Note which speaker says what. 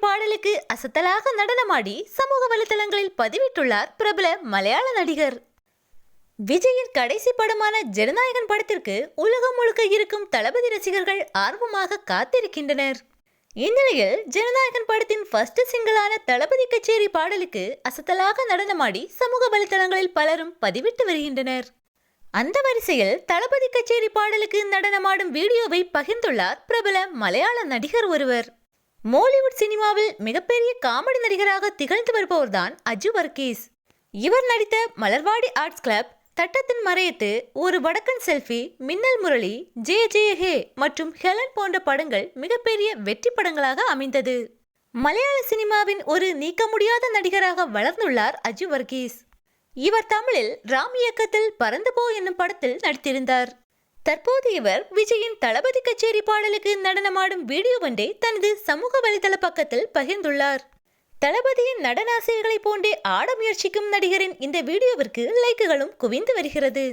Speaker 1: பாடலுக்கு அசத்தலாக நடனமாடி சமூக வலைதளங்களில் பதிவிட்டுள்ளார் பிரபல மலையாள நடிகர். விஜயின் கடைசி படமான ஜனநாயகன் படத்திற்கு உலகம் முழுக்க இருக்கும் தளபதி ரசிகர்கள் ஆர்வமாக காத்திருக்கின்றனர். இந்நிலையில் ஜனநாயகன் படத்தின் ஃபர்ஸ்ட் சிங்கிளான தளபதி கச்சேரி பாடலுக்கு அசத்தலாக நடனமாடி சமூக வலைதளங்களில் பலரும் பதிவிட்டு வருகின்றனர். அந்த வரிசையில் தளபதி கச்சேரி பாடலுக்கு நடனமாடும் வீடியோவை பகிர்ந்துள்ளார் பிரபல மலையாள நடிகர் ஒருவர். மோலிவுட் சினிமாவில் மிகப்பெரிய காமெடி நடிகராக திகழ்ந்து வருபவர்தான் அஜு வர்கீஸ். இவர் நடித்த மலர்வாடி ஆர்ட்ஸ் கிளப், தட்டத்தின் மறையத்து, ஒரு வடக்கன் செல்ஃபி, மின்னல் முரளி, ஜே ஜே ஹே மற்றும் ஹெலன் போன்ற படங்கள் மிகப்பெரிய வெற்றி படங்களாக அமைந்தது. மலையாள சினிமாவின் ஒரு நீக்க முடியாத நடிகராக வளர்ந்துள்ளார் அஜு வர்கீஸ். இவர் தமிழில் ராம் இயக்கத்தில் பறந்து போ என்னும் படத்தில் நடித்திருந்தார். தற்போது இவர் விஜயின் தளபதி கச்சேரி பாடலுக்கு நடனமாடும் வீடியோ ஒன்றை தனது சமூக வலைதள பக்கத்தில் பகிர்ந்துள்ளார். தளபதியின் நடனாசிரியர்களை போன்றே ஆட முயற்சிக்கும் நடிகரின் இந்த வீடியோவிற்கு லைக்குகளும் குவிந்து வருகிறது.